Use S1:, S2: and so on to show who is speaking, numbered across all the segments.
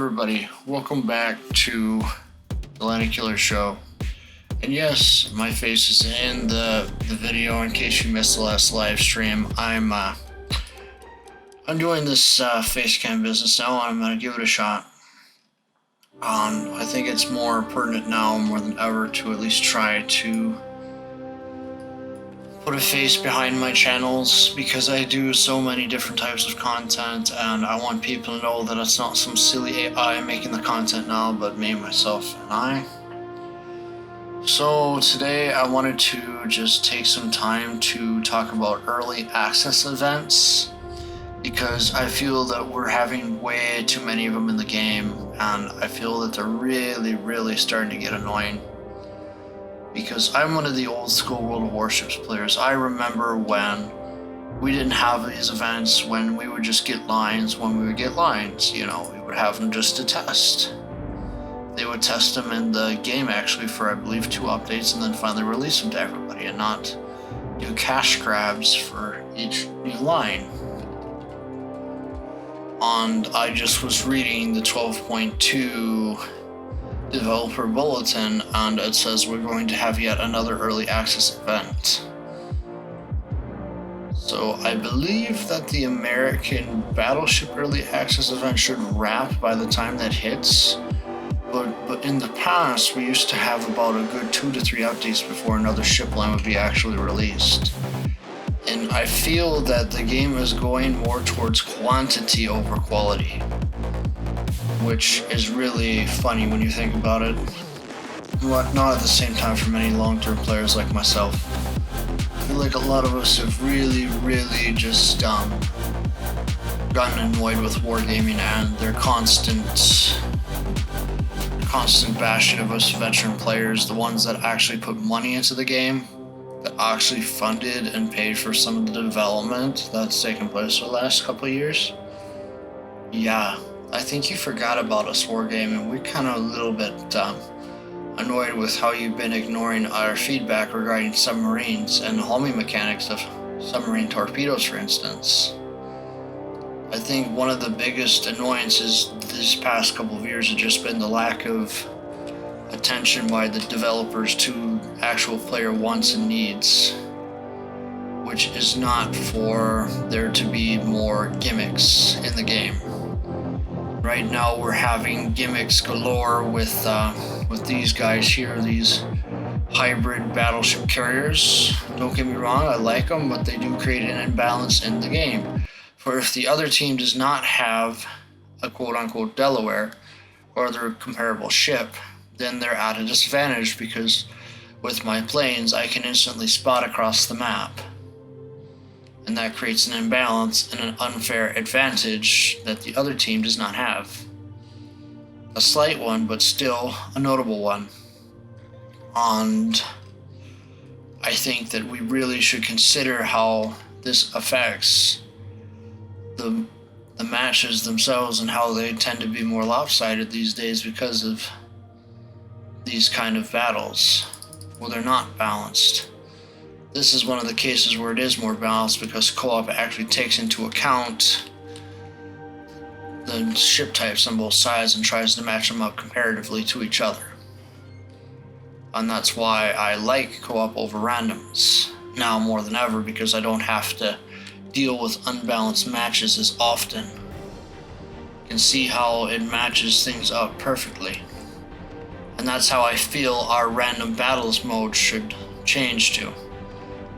S1: everybody, welcome back to the Landedkiller show. And yes, my face is in the video in case you missed the last live stream. I'm doing this face cam business now, and I'm gonna give it a shot. I think it's more pertinent now more than ever to at least try to put a face behind my channels, because I do so many different types of content, and I want people to know that it's not some silly AI making the content now, but me, myself, and I. So today I wanted to just take some time to talk about early access events, because I feel that we're having way too many of them in the game, and I feel that they're really starting to get annoying. Because I'm one of the old school World of Warships players. I remember when we didn't have these events, when we would just get lines when we would get lines. You know, we would have them just to test. They would test them in the game actually for, I believe, 2 updates, and then finally release them to everybody, and not do cash grabs for each new line. And I just was reading the 12.2 developer bulletin, and it says we're going to have yet another early access event. So I believe that the American Battleship early access event should wrap by the time that hits, but in the past we used to have about a good 2 to 3 updates before another ship line would be actually released. And I feel that the game is going more towards quantity over quality, which is really funny when you think about it. But not at the same time for many long-term players like myself. I feel like a lot of us have really just gotten annoyed with wargaming and their constant bashing of us veteran players, the ones that actually put money into the game, that actually funded and paid for some of the development that's taken place for the last couple of years. Yeah. I think you forgot about us wargaming. We're kind of a little bit annoyed with how you've been ignoring our feedback regarding submarines and the homing mechanics of submarine torpedoes, for instance. I think one of the biggest annoyances this past couple of years has just been the lack of attention by the developers to actual player wants and needs, which is not for there to be more gimmicks in the game. Right now we're having gimmicks galore with these guys here, these hybrid battleship carriers. Don't get me wrong, I like them, but they do create an imbalance in the game. For if the other team does not have a quote-unquote Delaware or other comparable ship, then they're at a disadvantage, because with my planes I can instantly spot across the map. And that creates an imbalance and an unfair advantage that the other team does not have. A slight one, but still a notable one. And I think that we really should consider how this affects the matches themselves, and how they tend to be more lopsided these days because of these kind of battles, where they're not balanced. This is one of the cases where it is more balanced, because co-op actually takes into account the ship types on both sides and tries to match them up comparatively to each other. And that's why I like co-op over randoms now more than ever, because I don't have to deal with unbalanced matches as often. You can see how it matches things up perfectly. And that's how I feel our random battles mode should change to.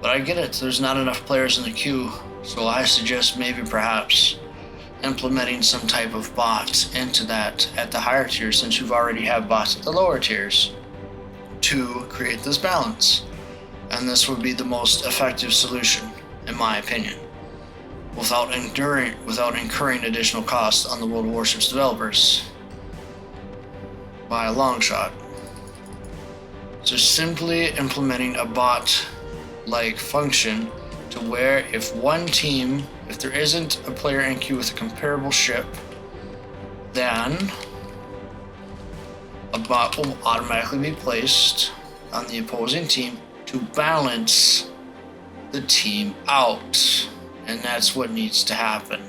S1: But I get it, there's not enough players in the queue, so I suggest maybe perhaps implementing some type of bot into that at the higher tiers, since you've already have bots at the lower tiers, to create this balance. And this would be the most effective solution, in my opinion, without incurring additional costs on the World of Warships developers by a long shot. So simply implementing a bot-like function to where if there isn't a player in queue with a comparable ship, then a bot will automatically be placed on the opposing team to balance the team out. And that's what needs to happen.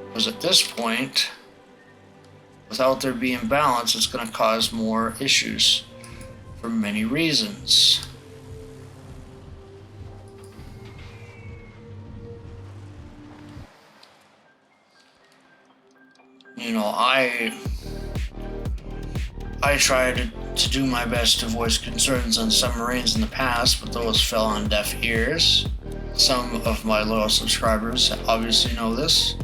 S1: Because at this point, Without there being balance, it's going to cause more issues for many reasons. You know, I tried to do my best to voice concerns on submarines in the past, but those fell on deaf ears. Some of my loyal subscribers obviously know this.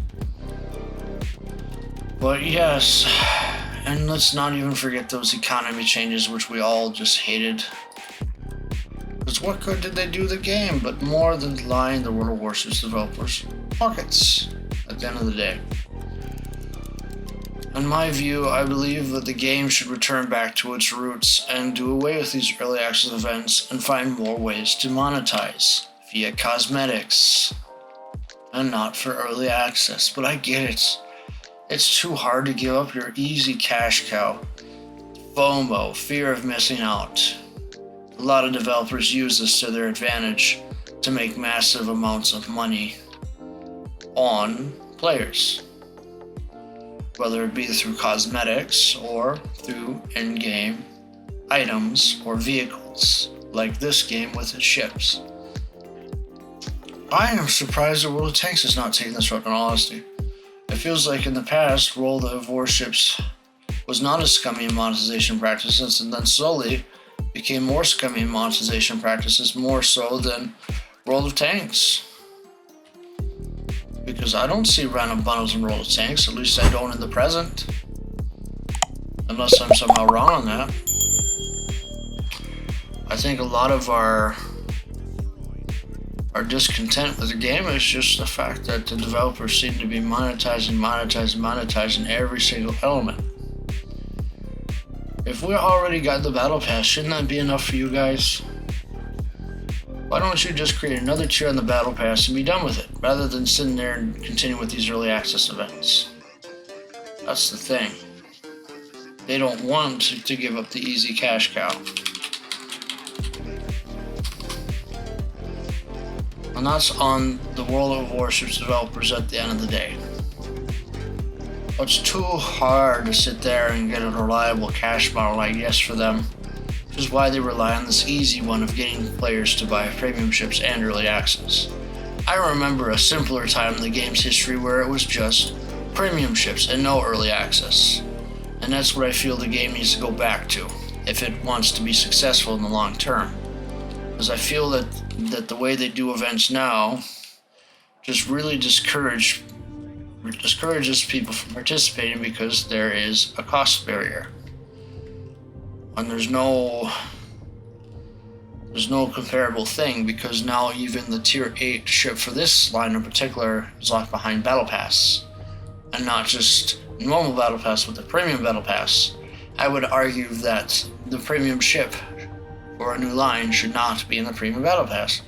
S1: But yes, and let's not even forget those economy changes which we all just hated. Because what good did they do the game but more than line the World of Warships developers' pockets at the end of the day? In my view, I believe that the game should return back to its roots and do away with these early access events and find more ways to monetize via cosmetics and not for early access. But I get it. It's too hard to give up your easy cash cow. FOMO, fear of missing out. A lot of developers use this to their advantage to make massive amounts of money on players, whether it be through cosmetics or through in-game items or vehicles, like this game with its ships. I am surprised that World of Tanks is not taking this route, in all honesty. It feels like in the past, World of Warships was not as scummy in monetization practices, and then slowly became more scummy in monetization practices, more so than World of Tanks. Because I don't see random bundles in World of Tanks, at least I don't in the present. Unless I'm somehow wrong on that. I think a lot of our discontent with the game is just the fact that the developers seem to be monetizing every single element. If we already got the battle pass, shouldn't that be enough for you guys? Why don't you just create another tier on the battle pass and be done with it, rather than sitting there and continue with these early access events? That's the thing. They don't want to give up the easy cash cow. And that's on the World of Warships developers at the end of the day. It's too hard to sit there and get a reliable cash model, I guess, for them, which is why they rely on this easy one of getting players to buy premium ships and early access. I remember a simpler time in the game's history where it was just premium ships and no early access. And that's what I feel the game needs to go back to, if it wants to be successful in the long term. Because I feel that the way they do events now just really discourages people from participating because there is a cost barrier. And there's no comparable thing, because now even the tier 8 ship for this line in particular is locked behind battle pass, and not just normal battle pass with the premium battle pass. I would argue that the premium ship for a new line should not be in the premium battle pass,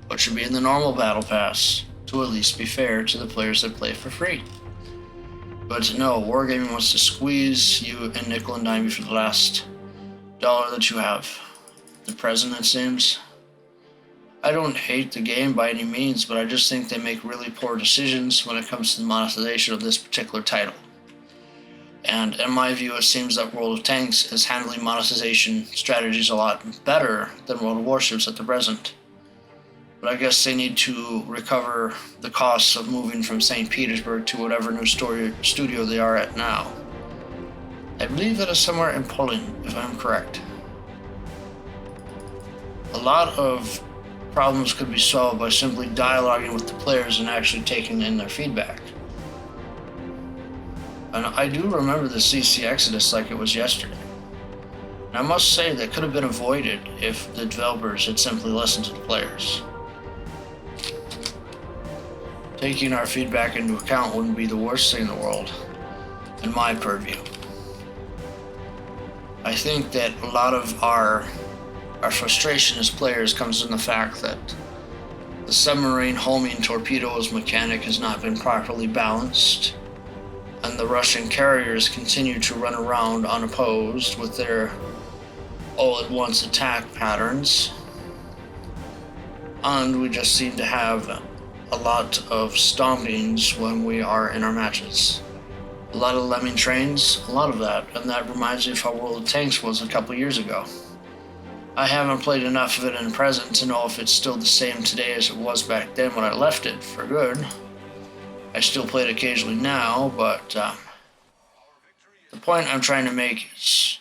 S1: but should be in the normal battle pass, to at least be fair to the players that play for free. But no, Wargaming wants to squeeze you and nickel and dime you for the last dollar that you have. The present, it seems. I don't hate the game by any means, but I just think they make really poor decisions when it comes to the monetization of this particular title. And in my view, it seems that World of Tanks is handling monetization strategies a lot better than World of Warships at the present. But I guess they need to recover the costs of moving from St. Petersburg to whatever new studio they are at now. I believe that is somewhere in Poland, if I'm correct. A lot of problems could be solved by simply dialoguing with the players and actually taking in their feedback. And I do remember the CC Exodus like it was yesterday. And I must say that could have been avoided if the developers had simply listened to the players. Taking our feedback into account wouldn't be the worst thing in the world, in my purview. I think that a lot of our frustration as players comes from the fact that the submarine homing torpedoes mechanic has not been properly balanced, and the Russian carriers continue to run around unopposed with their all-at-once attack patterns, and we just seem to have a lot of stompings when we are in our matches. A lot of lemming trains, a lot of that, and that reminds me of how World of Tanks was a couple years ago. I haven't played enough of it in present to know if it's still the same today as it was back then when I left it for good. I still play it occasionally now, but the point I'm trying to make is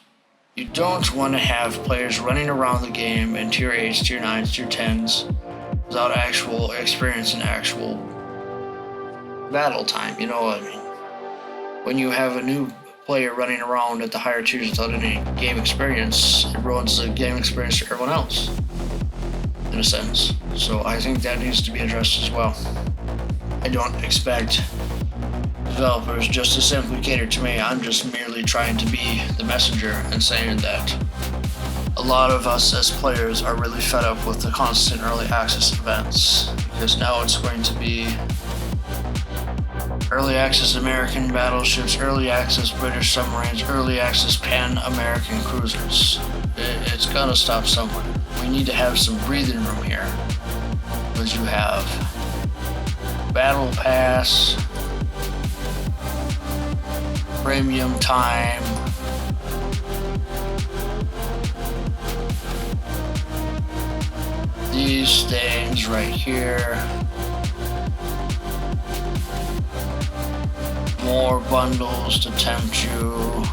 S1: you don't want to have players running around the game in tier 8s, tier 9s, tier 10s without actual experience and actual battle time, you know what I mean? When you have a new player running around at the higher tiers without any game experience, it ruins the game experience for everyone else, in a sense. So I think that needs to be addressed as well. I don't expect developers just to simply cater to me. I'm just merely trying to be the messenger and saying that a lot of us as players are really fed up with the constant early access events, because now it's going to be early access American battleships, early access British submarines, early access Pan-American cruisers. It's gotta stop somewhere. We need to have some breathing room here, because you have Battle Pass, premium time, these things right here, more bundles to tempt you,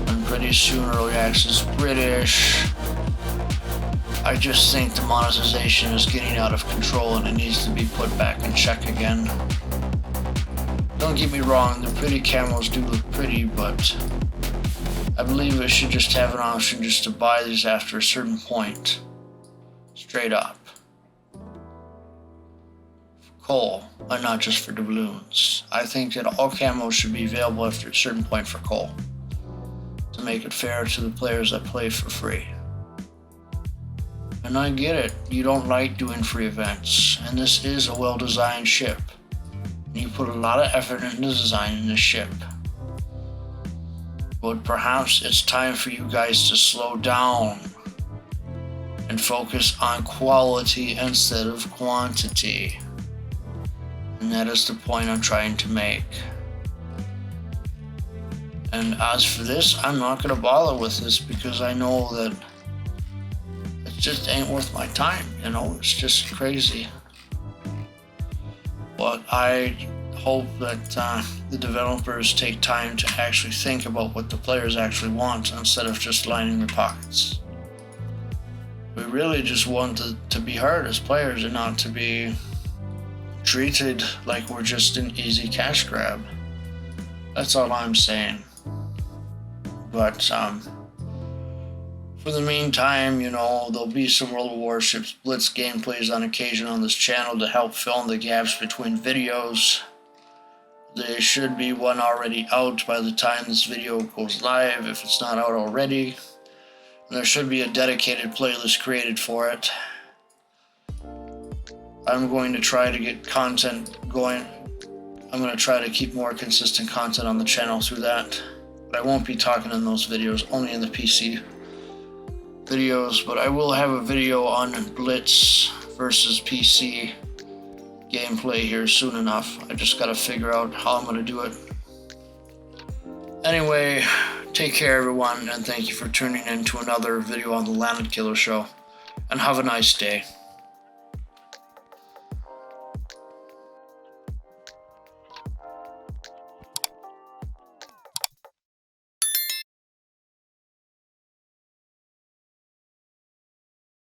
S1: and pretty soon early access British. I just think the monetization is getting out of control and it needs to be put back in check again. Don't get me wrong, the pretty camos do look pretty, but I believe it should just have an option just to buy these after a certain point. Straight up. Coal, and not just for doubloons. I think that all camos should be available after a certain point for coal, to make it fair to the players that play for free. And I get it, you don't like doing free events, and this is a well-designed ship. And you put a lot of effort into designing this ship. But perhaps it's time for you guys to slow down and focus on quality instead of quantity. And that is the point I'm trying to make. And as for this, I'm not going to bother with this because I know that it just ain't worth my time, you know, it's just crazy. But I hope that the developers take time to actually think about what the players actually want instead of just lining their pockets. We really just want to be heard as players and not to be treated like we're just an easy cash grab. That's all I'm saying. But for the meantime, you know, there'll be some World of Warships Blitz gameplays on occasion on this channel to help fill in the gaps between videos. There should be one already out by the time this video goes live, if it's not out already. And there should be a dedicated playlist created for it. I'm going to try to get content going. I'm going to try to keep more consistent content on the channel through that. But I won't be talking in those videos, only in the PC videos. But I will have a video on Blitz versus PC gameplay here soon enough. I just got to figure out how I'm going to do it. Anyway, take care everyone, and thank you for tuning in to another video on the Landedkiller show. And have a nice day.